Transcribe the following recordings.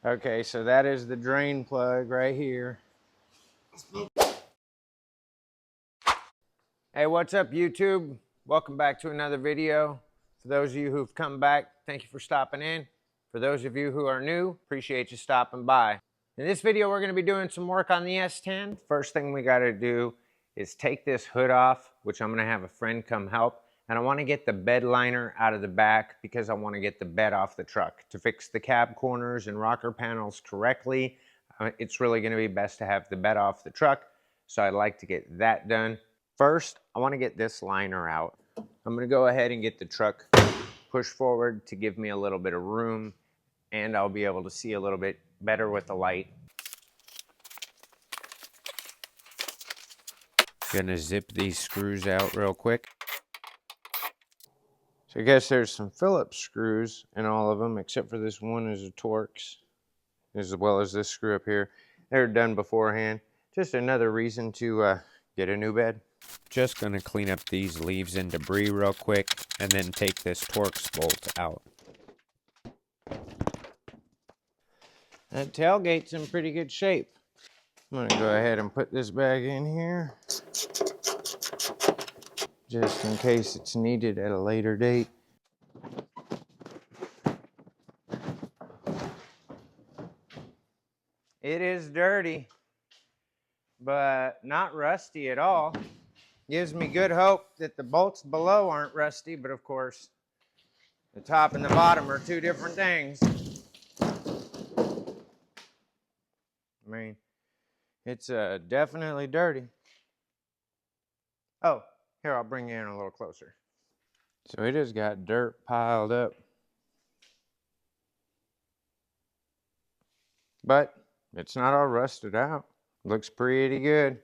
Okay, so that is the drain plug right here. Hey, what's up, YouTube? Welcome back to another video. For those of you who've come back, thank you for stopping in. For those of you who are new, appreciate you stopping by. In this video, we're going to be doing some work on the S10. First thing we got to do is take this hood off, which I'm going to have a friend come help. And I want to get the bed liner out of the back because I want to get the bed off the truck. To fix the cab corners and rocker panels correctly, it's really going to be best to have the bed off the truck. So I'd like to get that done. First, I want to get this liner out. I'm going to go ahead and get the truck pushed forward to give me a little bit of room, and I'll be able to see a little bit better with the light. Gonna zip these screws out real quick. So I guess there's some Phillips screws in all of them, except for this one is a Torx, as well as this screw up here. They're done beforehand. Just another reason to get a new bed. Just gonna clean up these leaves and debris real quick, and then take this Torx bolt out. That tailgate's in pretty good shape. I'm gonna go ahead and put this bag in here, just in case it's needed at a later date. It is dirty, but not rusty at all. Gives me good hope that the bolts below aren't rusty, but of course, the top and the bottom are two different things. I mean, it's definitely dirty. Oh, here, I'll bring you in a little closer. So it has got dirt piled up. But it's not all rusted out. Looks pretty good.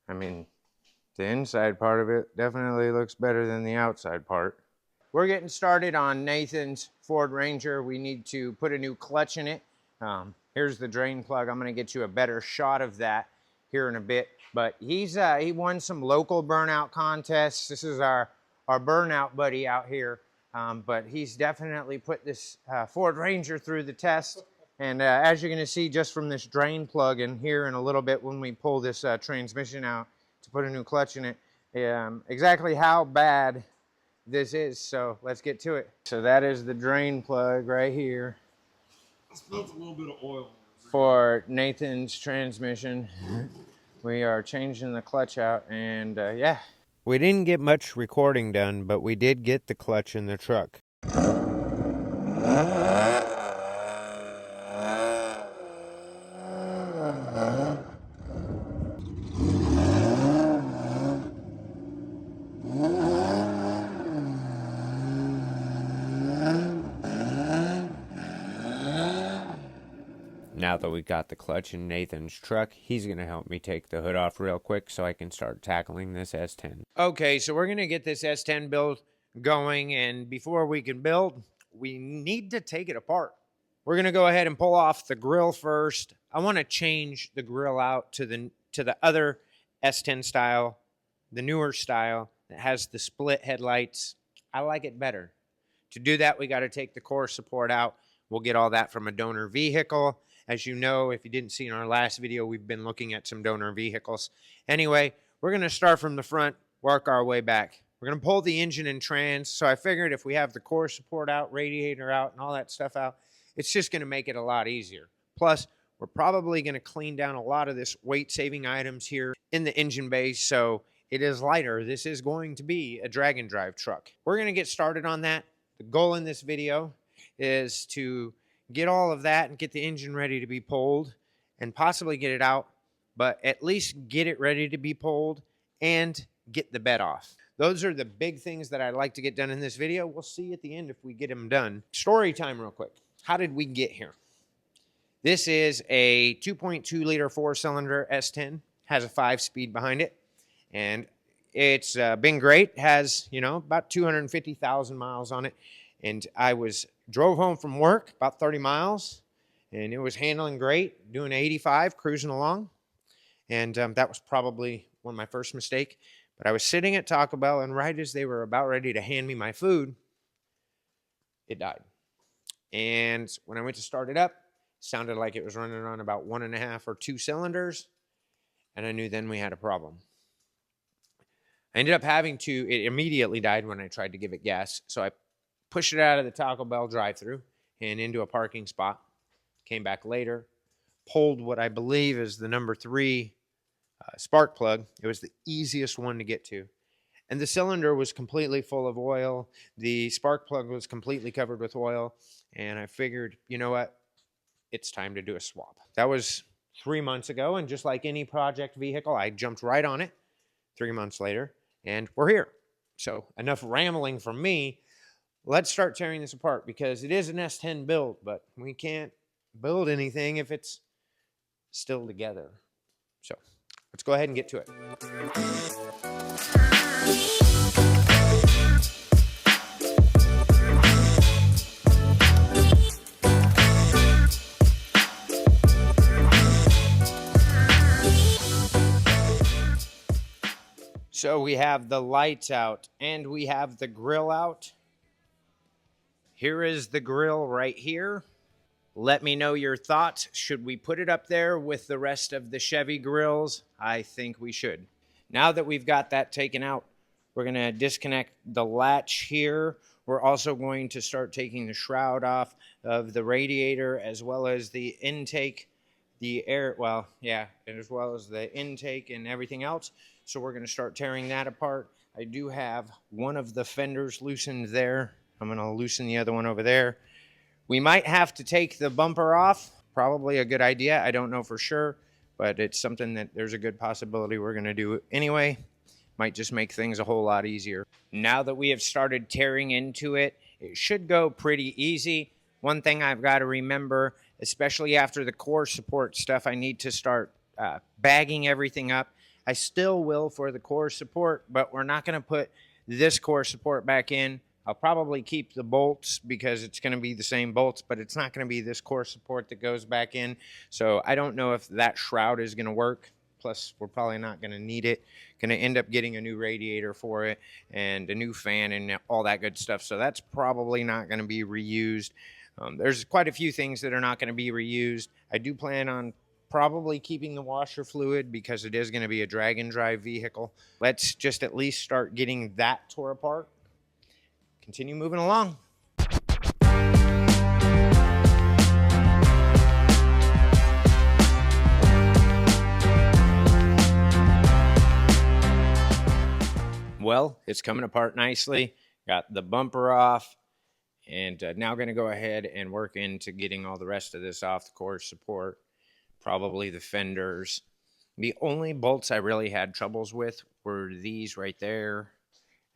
I mean, the inside part of it definitely looks better than the outside part. We're getting started on Nathan's Ford Ranger. We need to put a new clutch in it. Here's the drain plug. I'm gonna get you a better shot of that here in a bit. But he won some local burnout contests. This is our burnout buddy out here. But he's definitely put this Ford Ranger through the test. And as you're gonna see just from this drain plug in here in a little bit when we pull this transmission out to put a new clutch in it, exactly how bad this is. So let's get to it. So that is the drain plug right here. It smells a little bit of oil. For Nathan's transmission. We are changing the clutch out, and yeah. We didn't get much recording done, but we did get the clutch in the truck. Now that we got the clutch in Nathan's truck, he's going to help me take the hood off real quick so I can start tackling this S10. Okay, so we're going to get this S10 build going, and before we can build, we need to take it apart. We're going to go ahead and pull off the grill first. I want to change the grill out to the other S10 style, the newer style that has the split headlights. I like it better. To do that, we got to take the core support out. We'll get all that from a donor vehicle. As you know, if you didn't see in our last video, we've been looking at some donor vehicles. Anyway, we're going to start from the front, work our way back. We're going to pull the engine and trans. So I figured if we have the core support out, radiator out, and all that stuff out, it's just going to make it a lot easier. Plus, we're probably going to clean down a lot of this weight-saving items here in the engine bay, so it is lighter. This is going to be a drag and drive truck. We're going to get started on that. The goal in this video is to get all of that and get the engine ready to be pulled and possibly get it out, but at least get it ready to be pulled and get the bed off. Those are the big things that I'd like to get done in this video. We'll see at the end if we get them done. Story time real quick. How did we get here? This is a 2.2 liter 4-cylinder S10, has a 5-speed behind it, and it's been great. Has, you know, about 250,000 miles on it. And I drove home from work, about 30 miles, and it was handling great, doing 85, cruising along. And that was probably my first mistake. But I was sitting at Taco Bell, and right as they were about ready to hand me my food, it died. And when I went to start it up, Sounded like it was running on about 1.5 or 2 cylinders, and I knew then we had a problem. I ended up having to, it immediately died when I tried to give it gas. So I pushed it out of the Taco Bell drive-thru and into a parking spot. Came back later, pulled what I believe is the number 3 spark plug. It was the easiest one to get to. And the cylinder was completely full of oil. The spark plug was completely covered with oil. And I figured, you know what? It's time to do a swap. That was 3 months ago. And just like any project vehicle, I jumped right on it 3 months later. And we're here. So enough rambling from me. Let's start tearing this apart because it is an S10 build, but we can't build anything if it's still together. So let's go ahead and get to it. So we have the lights out and we have the grill out. Here is the grill right here. Let me know your thoughts. Should we put it up there with the rest of the Chevy grills? I think we should. Now that we've got that taken out, we're going to disconnect the latch here. We're also going to start taking the shroud off of the radiator as well as the intake, the air, well, yeah, and as well as the intake and everything else. So we're going to start tearing that apart. I do have one of the fenders loosened there. I'm going to loosen the other one over there. We might have to take the bumper off. Probably a good idea. I don't know for sure, but it's something that there's a good possibility we're going to do anyway. Might just make things a whole lot easier. Now that we have started tearing into it, it should go pretty easy. One thing I've got to remember, especially after the core support stuff, I need to start bagging everything up. I still will for the core support, but we're not going to put this core support back in. I'll probably keep the bolts because it's going to be the same bolts, but it's not going to be this core support that goes back in. So I don't know if that shroud is going to work. Plus, we're probably not going to need it. Going to end up getting a new radiator for it and a new fan and all that good stuff. So that's probably not going to be reused. There's quite a few things that are not going to be reused. I do plan on probably keeping the washer fluid because it is going to be a drag and drive vehicle. Let's just at least start getting that tore apart. Continue moving along. Well, it's coming apart nicely. Got the bumper off, and now going to go ahead and work into getting all the rest of this off the core support. Probably the fenders. The only bolts I really had troubles with were these right there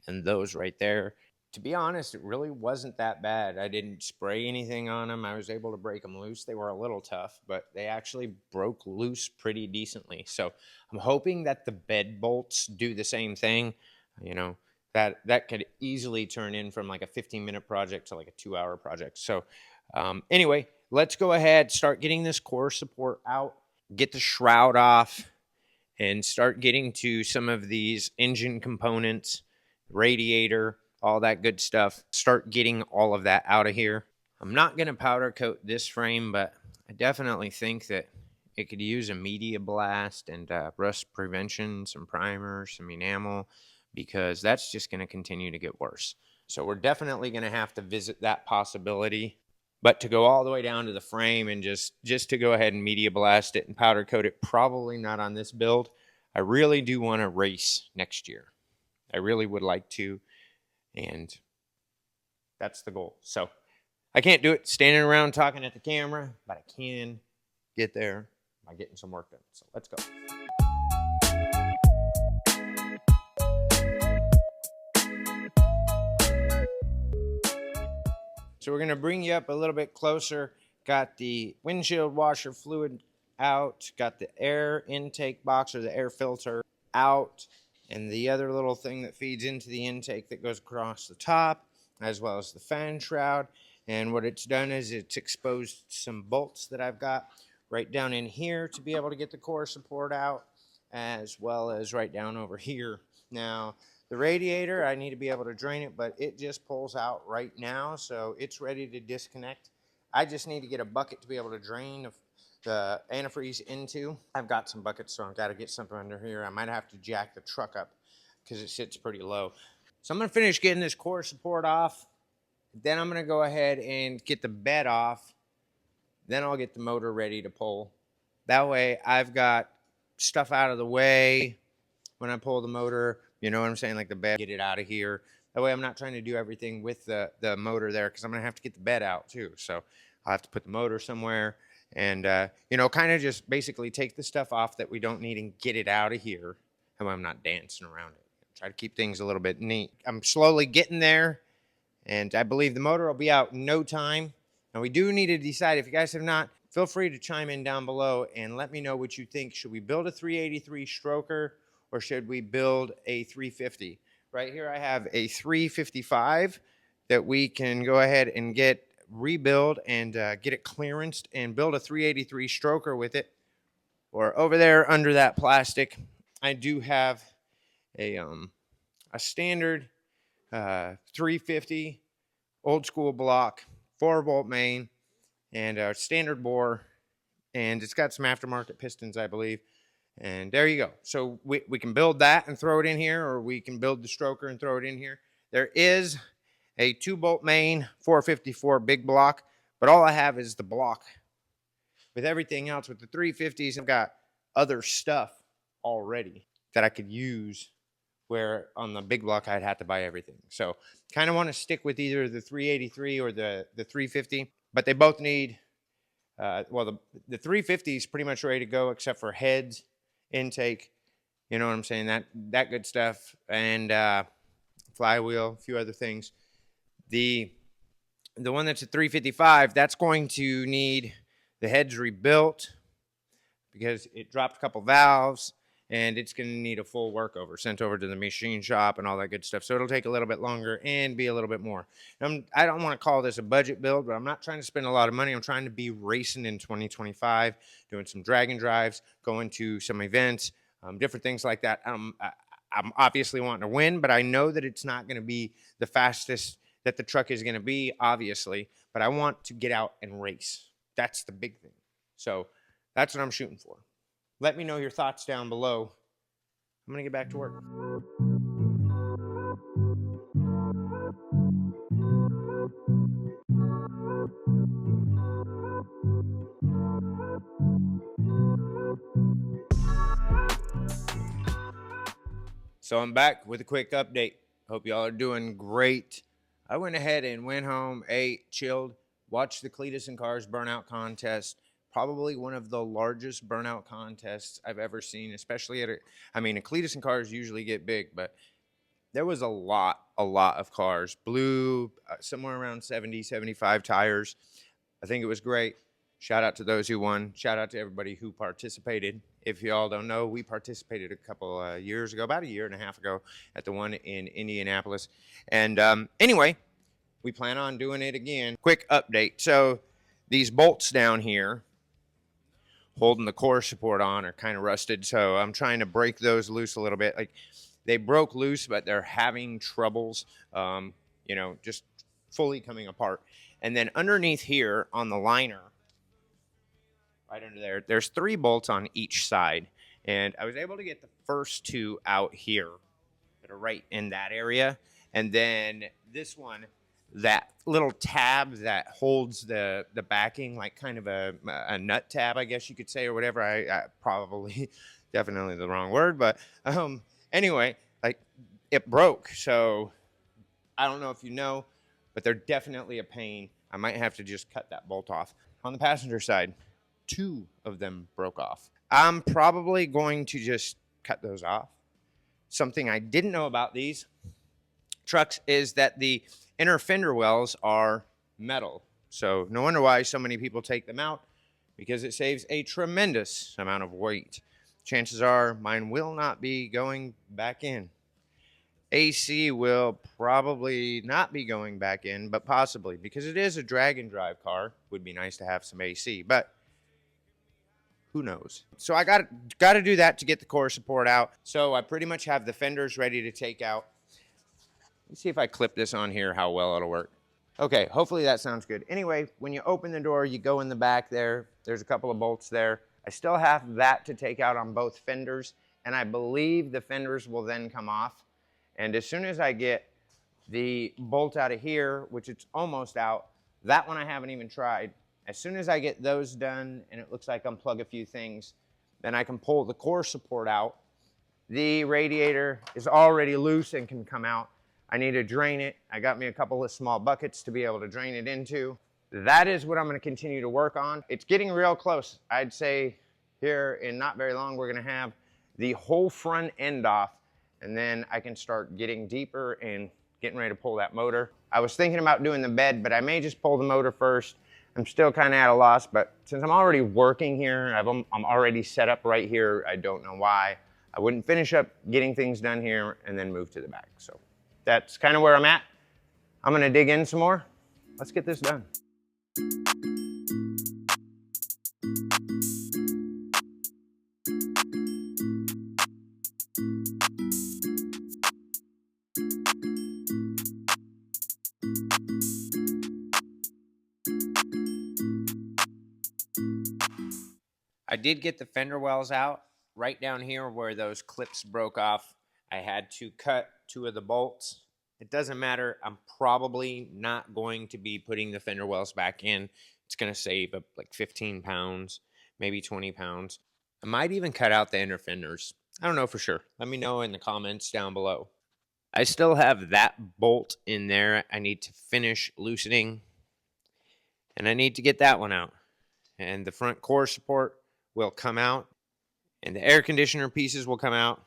and those right there. To be honest, it really wasn't that bad. I didn't spray anything on them. I was able to break them loose. They were a little tough, but they actually broke loose pretty decently. So I'm hoping that the bed bolts do the same thing. You know, that could easily turn in from like a 15-minute project to like a 2-hour project. So anyway, let's go ahead, start getting this core support out, get the shroud off, and start getting to some of these engine components, radiator, all that good stuff. Start getting all of that out of here. I'm not going to powder coat this frame, but I definitely think that it could use a media blast and rust prevention, some primer, some enamel, because that's just going to continue to get worse. So we're definitely going to have to visit that possibility. But to go all the way down to the frame and just to go ahead and media blast it and powder coat it, probably not on this build. I really do want to race next year. I really would like to. And that's the goal. So I can't do it standing around talking at the camera, but I can get there by getting some work done. So let's go. So we're going to bring you up a little bit closer. Got the windshield washer fluid out. Got the air intake box or the air filter out. And the other little thing that feeds into the intake that goes across the top, as well as the fan shroud. And what it's done is it's exposed some bolts that I've got right down in here to be able to get the core support out, as well as right down over here. Now, the radiator, I need to be able to drain it, but it just pulls out right now, so it's ready to disconnect. I just need to get a bucket to be able to drain the antifreeze into. I've got some buckets, so I've got to get something under here. I might have to jack the truck up because it sits pretty low. So I'm going to finish getting this core support off. Then I'm going to go ahead and get the bed off. Then I'll get the motor ready to pull. That way I've got stuff out of the way when I pull the motor. You know what I'm saying? Like the bed, get it out of here. That way I'm not trying to do everything with the motor there because I'm going to have to get the bed out too. So I'll have to put the motor somewhere and, you know, kind of just basically take the stuff off that we don't need and get it out of here. That way I'm not dancing around it. Try to keep things a little bit neat. I'm slowly getting there, and I believe the motor will be out in no time. Now, we do need to decide, if you guys have not, feel free to chime in down below and let me know what you think. Should we build a 383 stroker or should we build a 350? Right here I have a 355 that we can go ahead and rebuild and get it clearanced and build a 383 stroker with it. Or over there under that plastic, I do have a standard 350 old school block, 4-volt main, and a standard bore, and it's got some aftermarket pistons, I believe. And there you go. So we can build that and throw it in here, or we can build the stroker and throw it in here. There is a 2-bolt main 454 big block, but all I have is the block. With everything else, with the 350s, I've got other stuff already that I could use, where on the big block I'd have to buy everything. So kind of want to stick with either the 383 or the 350, but they both need, well, the 350 is pretty much ready to go except for heads, intake, you know what I'm saying, that good stuff, and flywheel, a few other things. The one that's a 355, that's going to need the heads rebuilt because it dropped a couple valves, and it's going to need a full workover, sent over to the machine shop and all that good stuff. So it'll take a little bit longer and be a little bit more. I don't want to call this a budget build, but I'm not trying to spend a lot of money. I'm trying to be racing in 2025, doing some dragon drives, going to some events, different things like that. I'm obviously wanting to win, but I know that it's not going to be the fastest that the truck is going to be, obviously, but I want to get out and race. That's the big thing. So that's what I'm shooting for. Let me know your thoughts down below. I'm going to get back to work. So I'm back with a quick update. Hope y'all are doing great. I went ahead and went home, ate, chilled, watched the Cletus and Cars burnout contest. Probably one of the largest burnout contests I've ever seen, especially a Cletus and Cars usually get big, but there was a lot of cars. Blew somewhere around 70, 75 tires. I think it was great. Shout out to those who won. Shout out to everybody who participated. If y'all don't know, we participated a couple years ago, about a year and a half ago, at the one in Indianapolis. And anyway, we plan on doing it again. Quick update. So these bolts down here holding the core support on are kind of rusted, so I'm trying to break those loose a little bit. Like, they broke loose, but they're having troubles, just fully coming apart. And then underneath here on the liner, right under there, there's 3 bolts on each side, and I was able to get the first 2 out here that are right in that area, and then this one, that little tab that holds the backing, like kind of a nut tab, I guess you could say, or whatever. I probably definitely the wrong word, but anyway, like, it broke. So I don't know if you know, but they're definitely a pain. I might have to just cut that bolt off. On the passenger side, 2 of them broke off. I'm probably going to just cut those off. Something I didn't know about these trucks is that the inner fender wells are metal. So no wonder why so many people take them out, because it saves a tremendous amount of weight. Chances are mine will not be going back in. AC will probably not be going back in, but possibly, because it is a drag and drive car. Would be nice to have some AC, but who knows? So I got to do that to get the core support out. So I pretty much have the fenders ready to take out. Let's see if I clip this on here, how well it'll work. Okay, hopefully that sounds good. Anyway, when you open the door, you go in the back there. There's a couple of bolts there. I still have that to take out on both fenders, and I believe the fenders will then come off. And as soon as I get the bolt out of here, which it's almost out, that one I haven't even tried. As soon as I get those done, and it looks like unplug a few things, then I can pull the core support out. The radiator is already loose and can come out. I need to drain it. I got me a couple of small buckets to be able to drain it into. That is what I'm going to continue to work on. It's getting real close. I'd say here in not very long, we're going to have the whole front end off, and then I can start getting deeper and getting ready to pull that motor. I was thinking about doing the bed, but I may just pull the motor first. I'm still kind of at a loss, but since I'm already working here, I'm already set up right here, I don't know why I wouldn't finish up getting things done here and then move to the back. So that's kind of where I'm at. I'm gonna dig in some more. Let's get this done. I did get the fender wells out. Right down here where those clips broke off, I had to cut 2 of the bolts. It doesn't matter. I'm probably not going to be putting the fender wells back in. It's going to save up like 15 pounds, maybe 20 pounds. I might even cut out the inner fenders. I don't know for sure. Let me know in the comments down below. I still have that bolt in there. I need to finish loosening, and I need to get that one out. And the front core support will come out, and the air conditioner pieces will come out.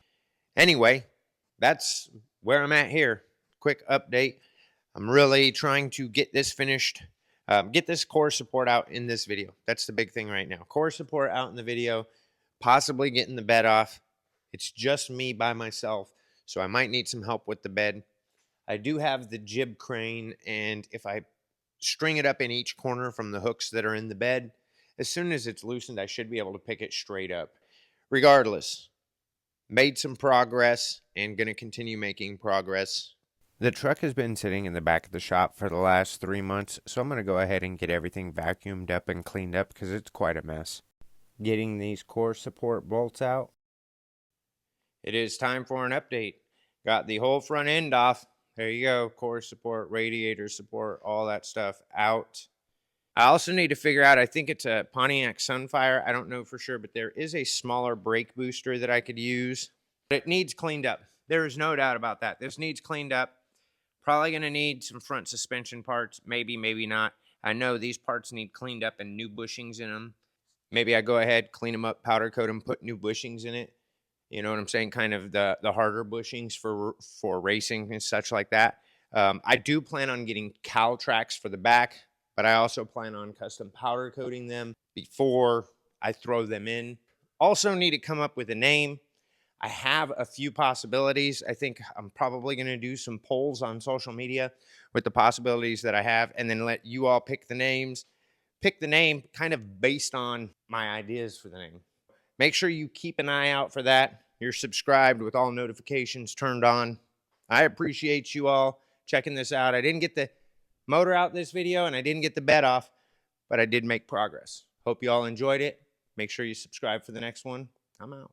Anyway, that's where I'm at here. Quick update. I'm really trying to get this finished, get this core support out in this video. That's the big thing right now. Core support out in the video, possibly getting the bed off. It's just me by myself, so I might need some help with the bed. I do have the jib crane, and if I string it up in each corner from the hooks that are in the bed, as soon as it's loosened, I should be able to pick it straight up. Regardless, made some progress and going to continue making progress. The truck has been sitting in the back of the shop for the last 3 months, so I'm going to go ahead and get everything vacuumed up and cleaned up because it's quite a mess. Getting these core support bolts out. It is time for an update. Got the whole front end off. There you go. Core support, radiator support, all that stuff out. I also need to figure out, I think it's a Pontiac Sunfire. I don't know for sure, but there is a smaller brake booster that I could use. But it needs cleaned up. There is no doubt about that. This needs cleaned up. Probably going to need some front suspension parts. Maybe, maybe not. I know these parts need cleaned up and new bushings in them. Maybe I go ahead, clean them up, powder coat them, put new bushings in it. You know what I'm saying? Kind of the harder bushings for racing and such like that. I do plan on getting cowl tracks for the back, but I also plan on custom powder coating them before I throw them in. Also need to come up with a name. I have a few possibilities. I think I'm probably going to do some polls on social media with the possibilities that I have, and then let you all pick the names. Pick the name kind of based on my ideas for the name. Make sure you keep an eye out for that. You're subscribed with all notifications turned on. I appreciate you all checking this out. I didn't get the motor out this video, and I didn't get the bed off, but I did make progress. Hope you all enjoyed it. Make sure you subscribe for the next one. I'm out.